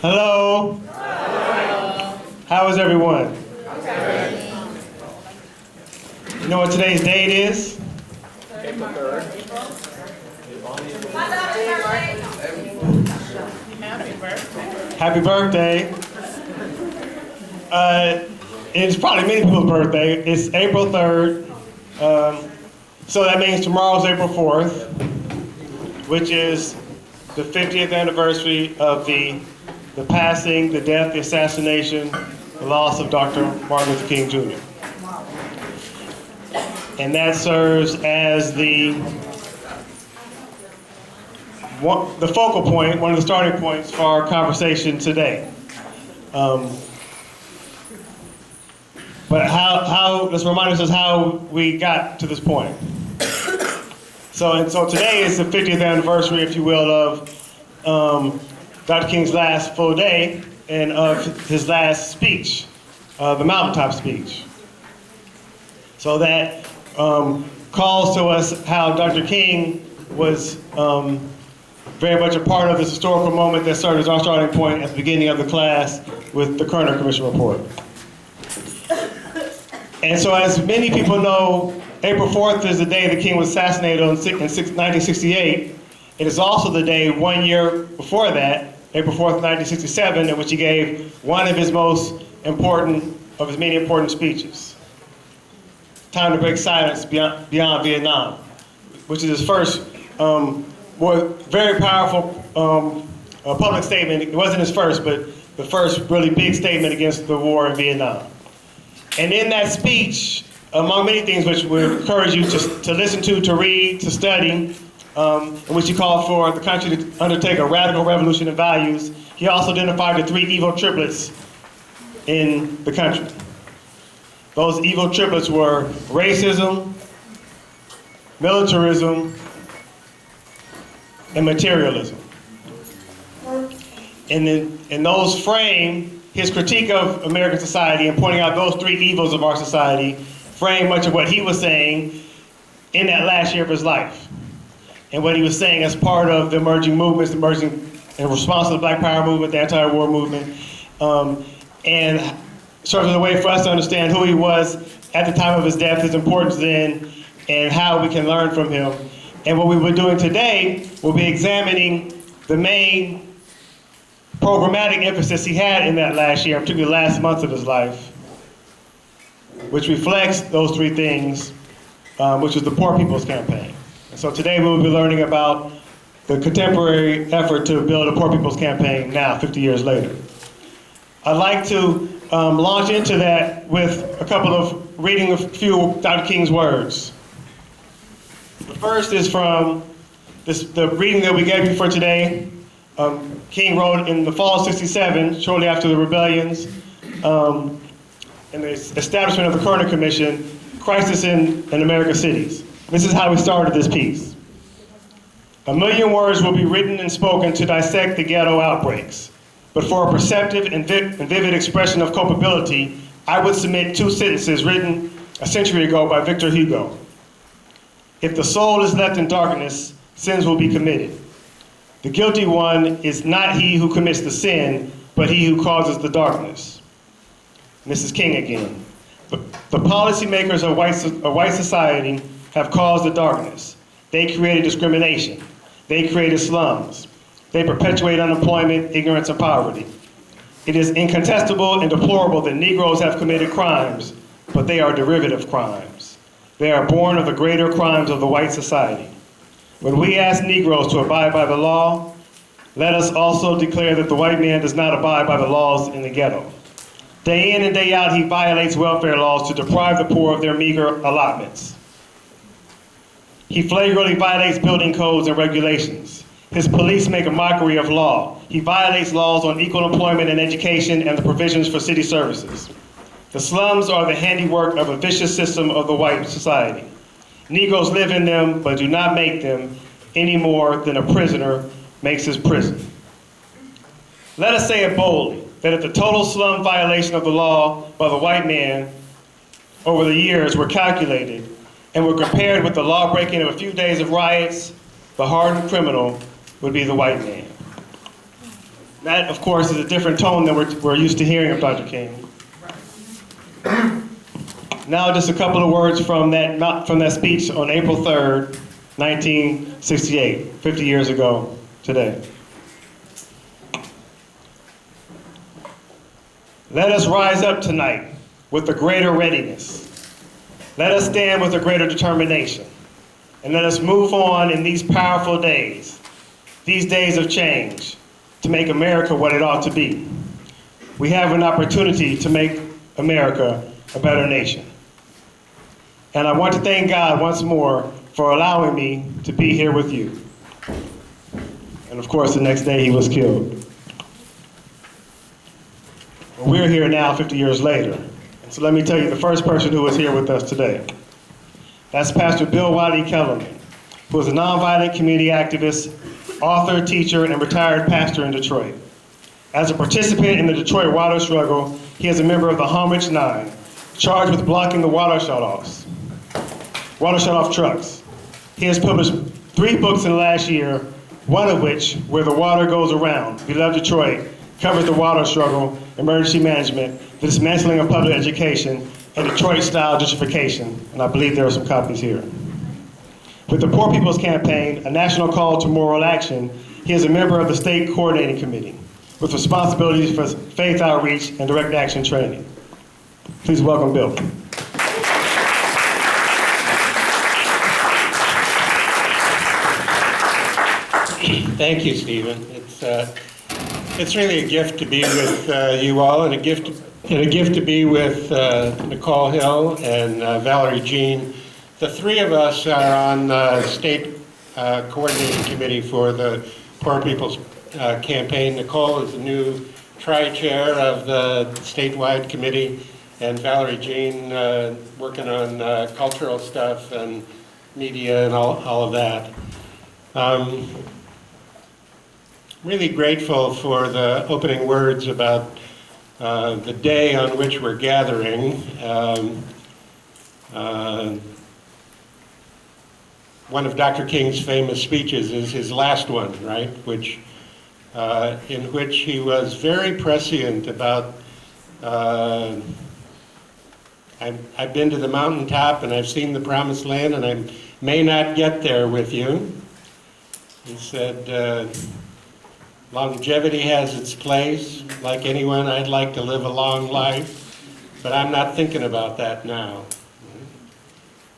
Hello. Hello. How is everyone? Okay. You know what today's date is? April 3rd. Happy birthday. It's probably many people's birthday. It's April 3rd. So that means tomorrow's April 4th, which is the 50th anniversary of the passing, the death, the assassination, the loss of Dr. Martin Luther King Jr. And that serves as the focal point, one of the starting points for our conversation today. But let's remind ourselves how we got to this point. So today is the 50th anniversary, if you will, of Dr. King's last full day and of his last speech, the mountaintop speech. So that calls to us how Dr. King was very much a part of this historical moment that served as our starting point at the beginning of the class with the Kerner Commission report. And so as many people know, April 4th is the day that King was assassinated in 1968. It is also the day 1 year before that, April 4th, 1967, in which he gave one of his many important speeches. Time to Break Silence Beyond Vietnam, which is his first very powerful public statement. It wasn't his first, but the first really big statement against the war in Vietnam. And in that speech, among many things which we encourage you to listen to read, to study, in which he called for the country to undertake a radical revolution in values, he also identified the three evil triplets in the country. Those evil triplets were racism, militarism, and materialism. And those frame his critique of American society and pointing out those three evils of our society frame much of what he was saying in that last year of his life. And what he was saying as part of the emerging movements, in response to the Black Power movement, the anti-war movement, and serves as a way for us to understand who he was at the time of his death, his importance then, and how we can learn from him. And what we were doing today, we'll be examining the main programmatic emphasis he had in that last year, particularly the last months of his life, which reflects those three things, which was the Poor People's Campaign. And so today we will be learning about the contemporary effort to build a Poor People's Campaign now, 50 years later. I'd like to launch into that with reading a few of Dr. King's words. The first is from the reading that we gave you for today. King wrote in the fall of '67, shortly after the rebellions and the establishment of the Kerner Commission, Crisis in American Cities. This is how he started this piece. 1 million words will be written and spoken to dissect the ghetto outbreaks. But for a perceptive and vivid expression of culpability, I would submit two sentences written a century ago by Victor Hugo. If the soul is left in darkness, sins will be committed. The guilty one is not he who commits the sin, but he who causes the darkness. And this is King again. The policymakers of white society have caused the darkness. They created discrimination. They created slums. They perpetuate unemployment, ignorance, and poverty. It is incontestable and deplorable that Negroes have committed crimes, but they are derivative crimes. They are born of the greater crimes of the white society. When we ask Negroes to abide by the law, let us also declare that the white man does not abide by the laws in the ghetto. Day in and day out, he violates welfare laws to deprive the poor of their meager allotments. He flagrantly violates building codes and regulations. His police make a mockery of law. He violates laws on equal employment and education and the provisions for city services. The slums are the handiwork of a vicious system of the white society. Negroes live in them, but do not make them any more than a prisoner makes his prison. Let us say it boldly, that if the total slum violation of the law by the white man over the years were calculated and were compared with the law breaking of a few days of riots, the hardened criminal would be the white man. That, of course, is a different tone than we're used to hearing of Dr. King. Now, just a couple of words from that speech on April 3rd, 1968, 50 years ago today. Let us rise up tonight with a greater readiness. Let us stand with a greater determination. And let us move on in these powerful days, these days of change, to make America what it ought to be. We have an opportunity to make America a better nation. And I want to thank God once more for allowing me to be here with you. And of course, the next day he was killed. But we're here now 50 years later. And so let me tell you the first person who is here with us today. That's Pastor Bill Wiley Kellerman, who is a nonviolent community activist, author, teacher, and retired pastor in Detroit. As a participant in the Detroit water struggle, he is a member of the Homage 9, charged with blocking the water shutoff trucks. He has published 3 books in the last year, one of which, Where the Water Goes Around, We Love Detroit, covers the water struggle, emergency management, the dismantling of public education, and Detroit-style gentrification, and I believe there are some copies here. With the Poor People's Campaign, a national call to moral action, he is a member of the State Coordinating Committee, with responsibilities for faith outreach and direct action training. Please welcome Bill. Thank you, Stephen. It's really a gift to be with you all, and a gift to be with Nicole Hill and Valerie Jean. The 3 of us are on the State Coordinating Committee for the Poor People's Campaign. Nicole is the new tri-chair of the statewide committee, and Valerie Jean working on cultural stuff and media and all of that. Really grateful for the opening words about the day on which we're gathering. One of Dr. King's famous speeches is his last one, right? In which he was very prescient about, I've been to the mountaintop and I've seen the promised land and I may not get there with you. He said, longevity has its place. Like anyone, I'd like to live a long life, but I'm not thinking about that now.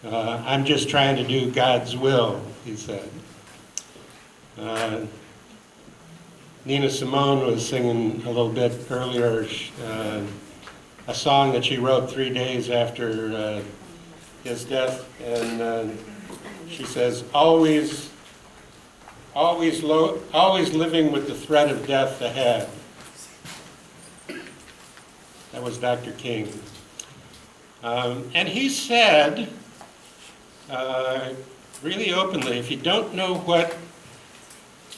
I'm just trying to do God's will, he said. Nina Simone was singing a little bit earlier a song that she wrote 3 days after his death, and she says, always living with the threat of death ahead. That was Dr. King. And he said, really openly, if you don't know what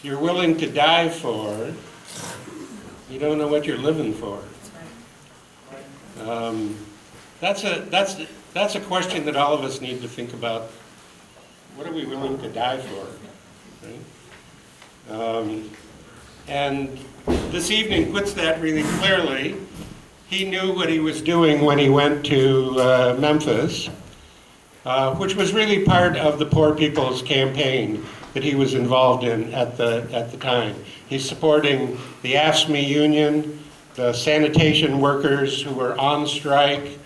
you're willing to die for, you don't know what you're living for. That's a question that all of us need to think about. What are we willing to die for? Right? And this evening puts that really clearly. He knew what he was doing when he went to Memphis, which was really part of the Poor People's Campaign that he was involved in at the time. He's supporting the AFSCME union, the sanitation workers who were on strike,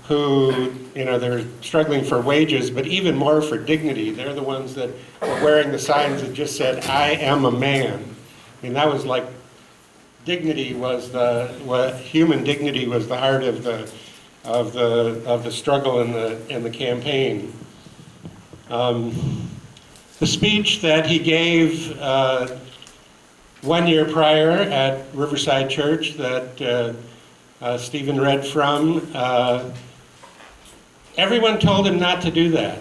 who, they're struggling for wages, but even more for dignity. They're the ones that were wearing the signs that just said, I am a man. I mean, that was like, dignity was human dignity was the heart of the struggle in the campaign. The speech that he gave 1 year prior at Riverside Church that Stephen read from, everyone told him not to do that.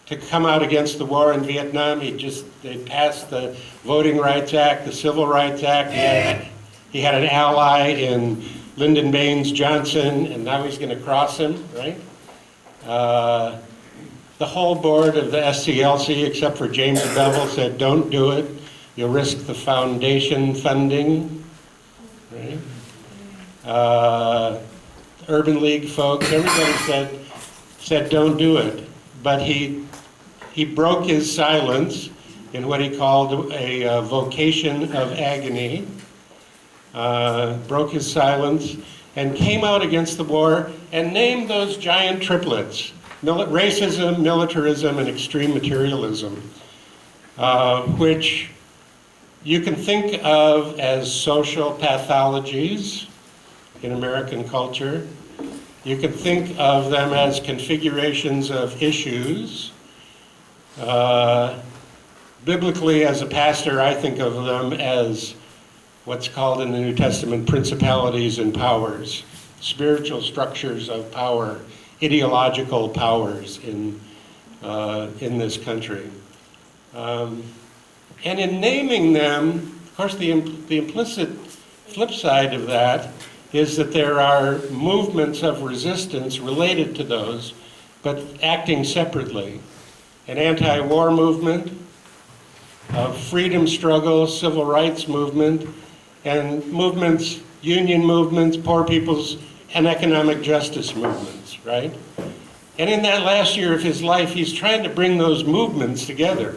To come out against the war in Vietnam, they passed the Voting Rights Act, the Civil Rights Act. He had an ally in Lyndon Baines Johnson, and now he's going to cross him, right? The whole board of the SCLC, except for James Bevel, said don't do it. You'll risk the foundation funding, right? Urban League folks, everybody said don't do it. But he broke his silence in what he called a vocation of agony, broke his silence, and came out against the war and named those giant triplets: racism, militarism, and extreme materialism, which you can think of as social pathologies in American culture. You can think of them as configurations of issues. Biblically, as a pastor, I think of them as what's called in the New Testament principalities and powers, spiritual structures of power, ideological powers in this country. And in naming them, of course, the implicit flip side of that is that there are movements of resistance related to those, but acting separately. An anti-war movement, a freedom struggle, civil rights movement, and movements, union movements, poor people's, and economic justice movements, right? And in that last year of his life, he's trying to bring those movements together,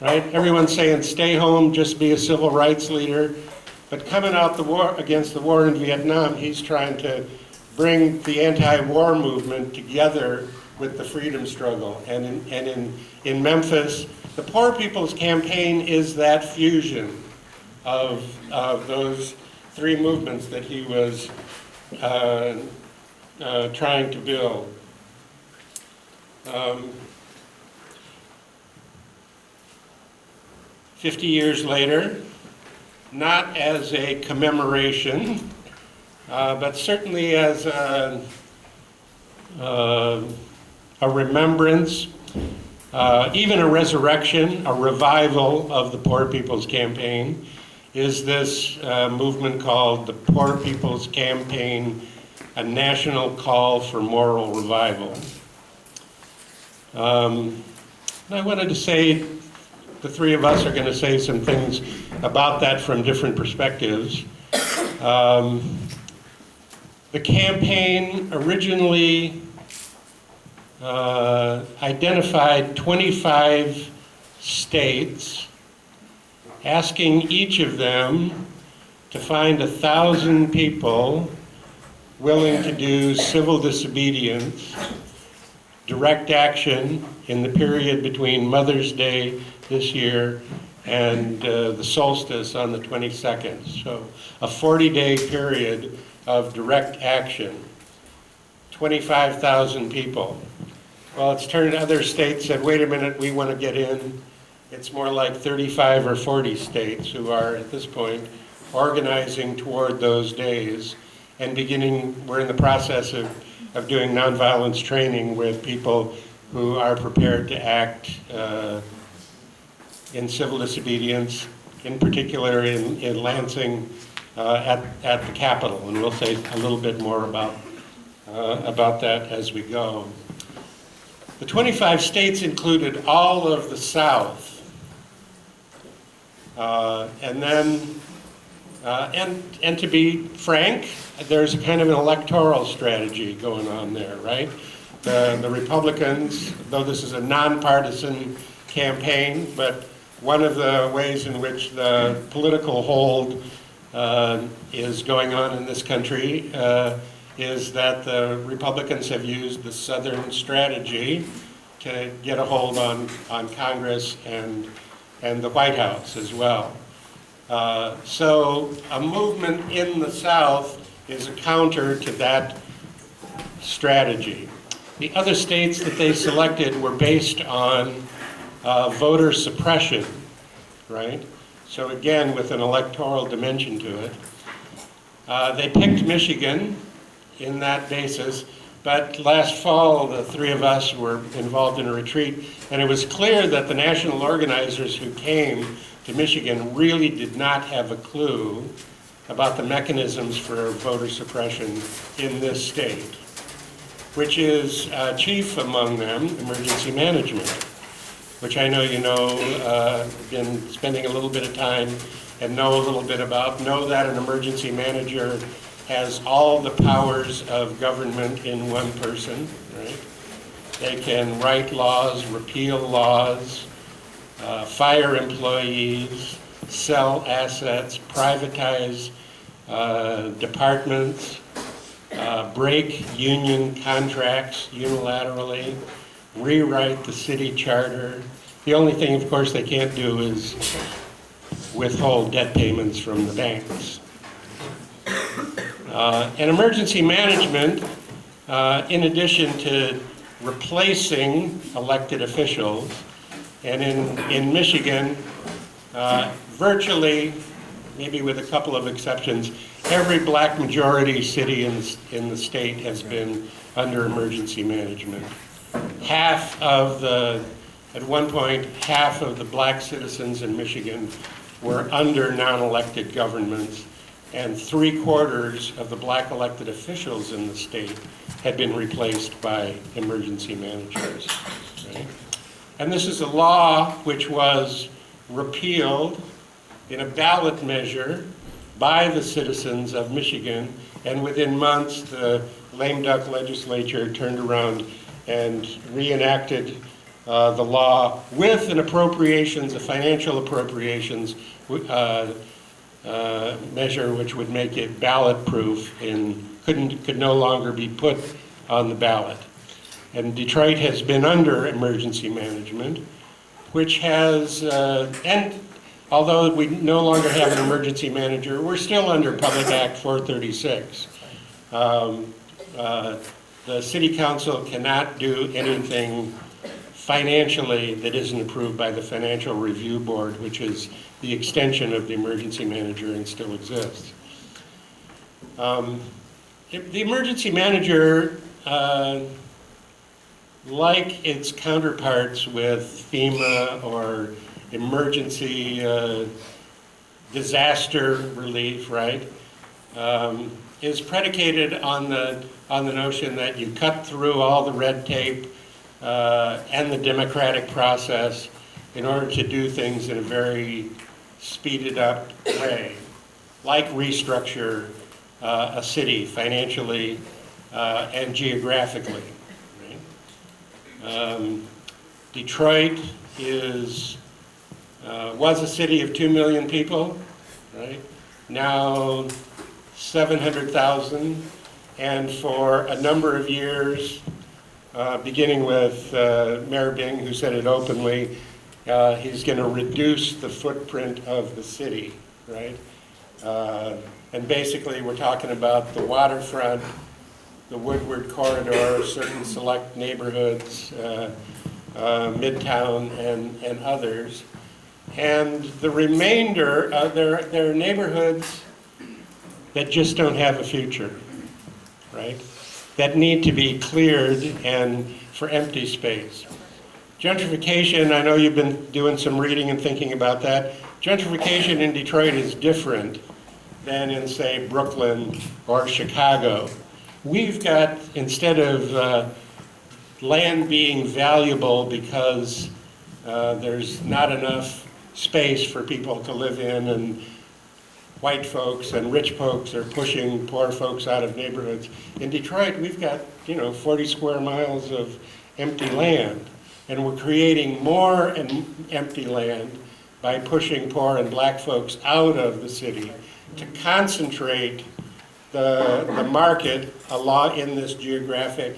right? Everyone's saying, stay home, just be a civil rights leader. But coming out against the war in Vietnam, he's trying to bring the anti-war movement together with the freedom struggle. And in Memphis, the Poor People's Campaign is that fusion of those three movements that he was trying to build. 50 years later, not as a commemoration, but certainly as a remembrance, even a resurrection, a revival of the Poor People's Campaign, is this movement called the Poor People's Campaign, a national call for moral revival. And I wanted to say, the three of us are going to say some things about that from different perspectives. The campaign originally identified 25 states, asking each of them to find 1,000 people willing to do civil disobedience, direct action in the period between Mother's Day this year and the solstice on the 22nd. So a 40-day period of direct action. 25,000 people. Well, it's turned other states said, wait a minute, we want to get in. It's more like 35 or 40 states who are, at this point, organizing toward those days and we're in the process of doing nonviolence training with people who are prepared to act in civil disobedience, in particular in Lansing at the Capitol. And we'll say a little bit more about that as we go. The 25 states included all of the South. And to be frank, there's a kind of an electoral strategy going on there, right? The Republicans, though this is a nonpartisan campaign, but one of the ways in which the political hold is going on in this country is that the Republicans have used the Southern strategy to get a hold on Congress and the White House as well. So a movement in the South is a counter to that strategy. The other states that they selected were based on voter suppression, right? So again, with an electoral dimension to it. They picked Michigan in that basis, but last fall the three of us were involved in a retreat, and it was clear that the national organizers who came to Michigan really did not have a clue about the mechanisms for voter suppression in this state, which is chief among them emergency management. which I know you know, been spending a little bit of time and know a little bit about, know that an emergency manager has all the powers of government in one person, right? They can write laws, repeal laws, fire employees, sell assets, privatize departments, break union contracts unilaterally, rewrite the city charter. The only thing, of course, they can't do is withhold debt payments from the banks. And emergency management, in addition to replacing elected officials, and in Michigan, virtually, maybe with a couple of exceptions, every black majority city in the state has been under emergency management. At one point, half of the black citizens in Michigan were under non-elected governments, and 3/4 of the black elected officials in the state had been replaced by emergency managers. Right? And this is a law which was repealed in a ballot measure by the citizens of Michigan, and within months the lame duck legislature turned around and reenacted the law with an appropriations, a financial appropriations measure which would make it ballot proof and could no longer be put on the ballot. And Detroit has been under emergency management, which has, and although we no longer have an emergency manager, we're still under Public Act 436. The city council cannot do anything financially that isn't approved by the Financial Review Board, which is the extension of the emergency manager and still exists. The emergency manager, like its counterparts with FEMA or emergency disaster relief, right, is predicated on the notion that you cut through all the red tape and the democratic process in order to do things in a very speeded up way, like restructure a city financially and geographically. Right? Detroit was a city of 2 million people, right? Now 700,000, and for a number of years, beginning with Mayor Bing, who said it openly, he's going to reduce the footprint of the city, right? And basically, we're talking about the waterfront, the Woodward Corridor, certain select neighborhoods, Midtown, and others. And the remainder, there are neighborhoods that just don't have a future, right? That need to be cleared and for empty space. Gentrification, I know you've been doing some reading and thinking about that. Gentrification in Detroit is different than in, say, Brooklyn or Chicago. We've got, instead of land being valuable because there's not enough space for people to live in, and white folks and rich folks are pushing poor folks out of neighborhoods. In Detroit, we've got, 40 square miles of empty land, and we're creating more empty land by pushing poor and black folks out of the city to concentrate the market in this geographic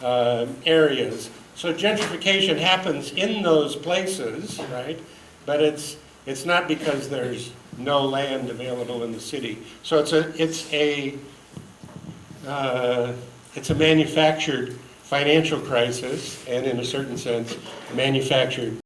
areas. So gentrification happens in those places, right? But it's not because there's no land available in the city. So it's a manufactured financial crisis, and in a certain sense, manufactured